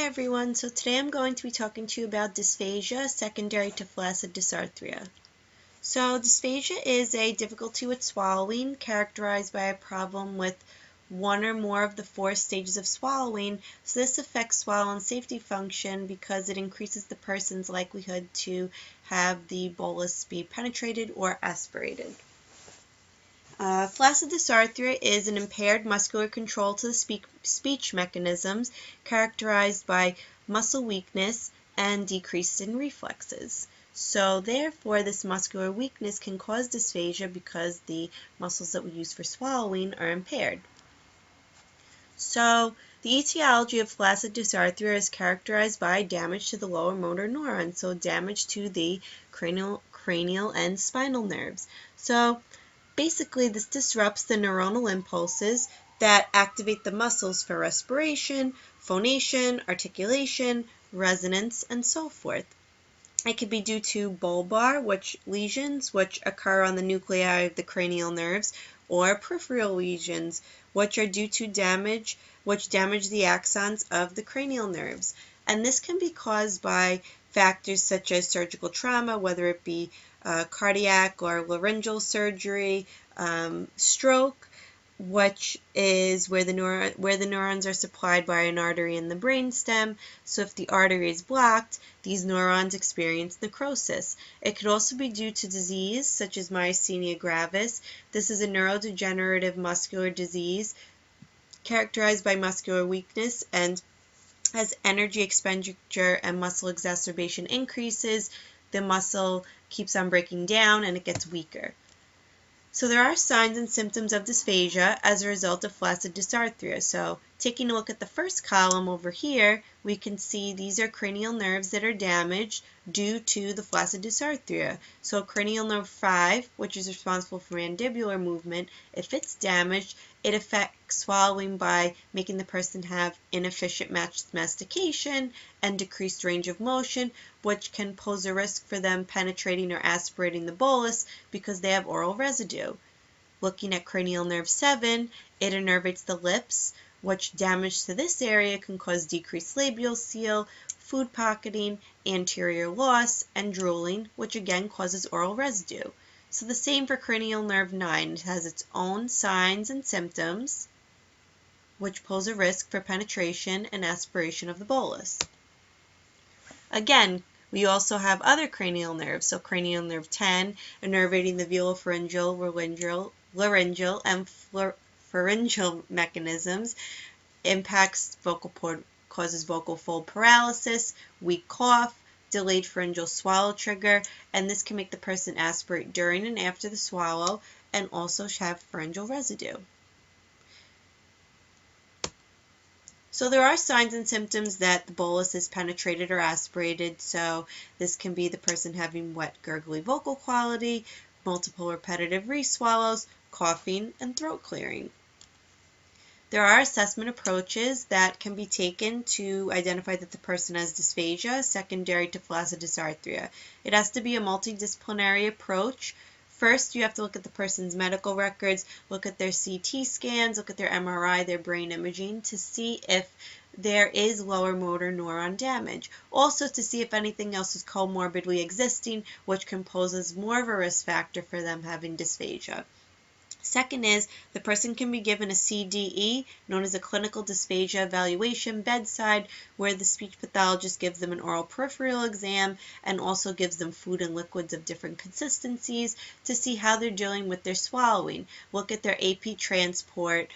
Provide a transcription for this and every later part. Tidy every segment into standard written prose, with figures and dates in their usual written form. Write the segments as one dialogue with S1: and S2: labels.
S1: everyone, so today I'm going to be talking to you about dysphagia secondary to flaccid dysarthria. So dysphagia is a difficulty with swallowing characterized by a problem with one or more of the 4 stages of swallowing. So this affects swallow and safety function because it increases the person's likelihood to have the bolus be penetrated or aspirated. Flaccid dysarthria is an impaired muscular control to the speech mechanisms characterized by muscle weakness and decrease in reflexes. So therefore, this muscular weakness can cause dysphagia because the muscles that we use for swallowing are impaired. So the etiology of flaccid dysarthria is characterized by damage to the lower motor neuron, so damage to the cranial and spinal nerves. So basically, this disrupts the neuronal impulses that activate the muscles for respiration, phonation, articulation, resonance, and so forth. It could be due to bulbar lesions, which occur on the nuclei of the cranial nerves, or peripheral lesions, which are due to damage the axons of the cranial nerves. And this can be caused by factors such as surgical trauma, whether it be cardiac or laryngeal surgery, stroke, which is where the neurons are supplied by an artery in the brainstem. So if the artery is blocked, these neurons experience necrosis. It could also be due to disease such as myasthenia gravis. This is a neurodegenerative muscular disease characterized by muscular weakness, and as energy expenditure and muscle exacerbation increases, the muscle keeps on breaking down and it gets weaker. So there are signs and symptoms of dysphagia as a result of flaccid dysarthria. So taking a look at the first column over here, we can see these are cranial nerves that are damaged due to the flaccid dysarthria. So cranial nerve 5, which is responsible for mandibular movement, if it's damaged, it affects swallowing by making the person have inefficient mastication and decreased range of motion, which can pose a risk for them penetrating or aspirating the bolus because they have oral residue. Looking at cranial nerve 7, it innervates the lips, which damage to this area can cause decreased labial seal, food pocketing, anterior loss, and drooling, which again causes oral residue. So the same for cranial nerve 9. It has its own signs and symptoms, which pose a risk for penetration and aspiration of the bolus. Again, we also have other cranial nerves, so cranial nerve 10, innervating the velopharyngeal, laryngeal, and pharyngeal mechanisms, impacts vocal cord, causes vocal fold paralysis, weak cough, delayed pharyngeal swallow trigger, and this can make the person aspirate during and after the swallow and also have pharyngeal residue. So there are signs and symptoms that the bolus is penetrated or aspirated. So this can be the person having wet, gurgly vocal quality, multiple repetitive re-swallows, coughing, and throat clearing. There are assessment approaches that can be taken to identify that the person has dysphagia secondary to flaccid dysarthria. It has to be a multidisciplinary approach. First, you have to look at the person's medical records, look at their CT scans, look at their MRI, their brain imaging to see if there is lower motor neuron damage. Also to see if anything else is comorbidly existing, which can pose as more of a risk factor for them having dysphagia. Second is the person can be given a CDE, known as a clinical dysphagia evaluation bedside, where the speech pathologist gives them an oral peripheral exam and also gives them food and liquids of different consistencies to see how they're dealing with their swallowing. Look at their AP transport,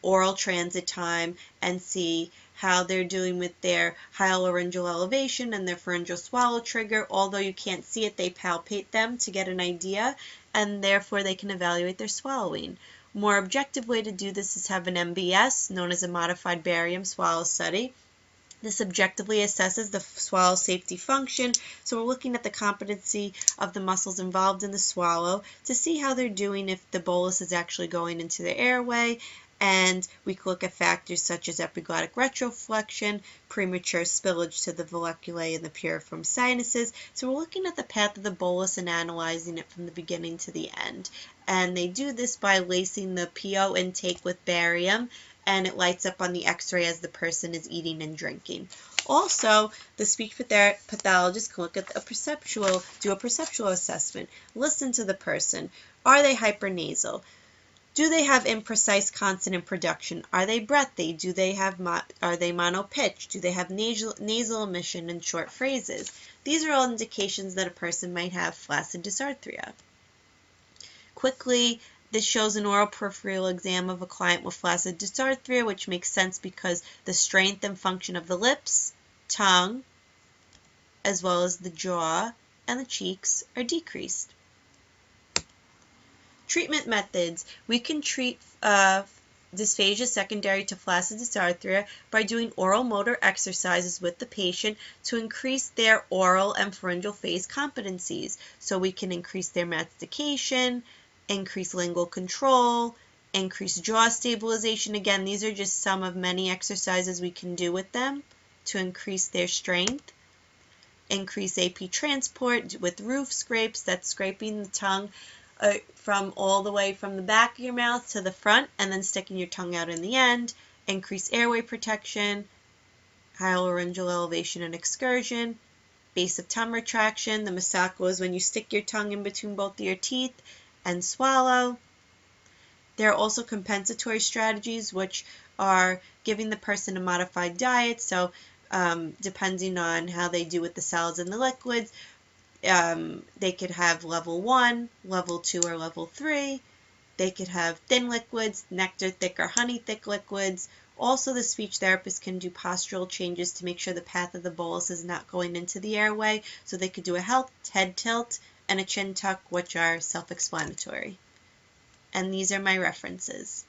S1: oral transit time, and see how they're doing with their hyolaryngeal elevation and their pharyngeal swallow trigger. Although you can't see it, they palpate them to get an idea, and therefore they can evaluate their swallowing. More objective way to do this is have an MBS, known as a modified barium swallow study. This objectively assesses the swallow safety function, so we're looking at the competency of the muscles involved in the swallow to see how they're doing if the bolus is actually going into the airway, and we can look at factors such as epiglottic retroflexion, premature spillage to the valleculae and the piriform sinuses. So we're looking at the path of the bolus and analyzing it from the beginning to the end. And they do this by lacing the PO intake with barium and it lights up on the x-ray as the person is eating and drinking. Also, the speech pathologist can look at do a perceptual assessment. Listen to the person. Are they hypernasal? Do they have imprecise consonant production? Are they breathy? Are they monopitched? Do they have nasal emission in short phrases? These are all indications that a person might have flaccid dysarthria. Quickly, this shows an oral peripheral exam of a client with flaccid dysarthria, which makes sense because the strength and function of the lips, tongue, as well as the jaw and the cheeks are decreased. Treatment methods. We can treat dysphagia secondary to flaccid dysarthria by doing oral motor exercises with the patient to increase their oral and pharyngeal phase competencies. So we can increase their mastication, increase lingual control, increase jaw stabilization. Again, these are just some of many exercises we can do with them to increase their strength. Increase AP transport with roof scrapes, that's scraping the tongue from all the way from the back of your mouth to the front and then sticking your tongue out in the end. Increase airway protection, hyolaryngeal elevation and excursion, base of tongue retraction. The Masako is when you stick your tongue in between both of your teeth and swallow. There are also compensatory strategies, which are giving the person a modified diet. So depending on how they do with the solids and the liquids, they could have level 1, level 2, or level 3. They could have thin liquids, nectar thick or honey thick liquids. Also, the speech therapist can do postural changes to make sure the path of the bolus is not going into the airway. So they could do a head tilt and a chin tuck, which are self-explanatory. And these are my references.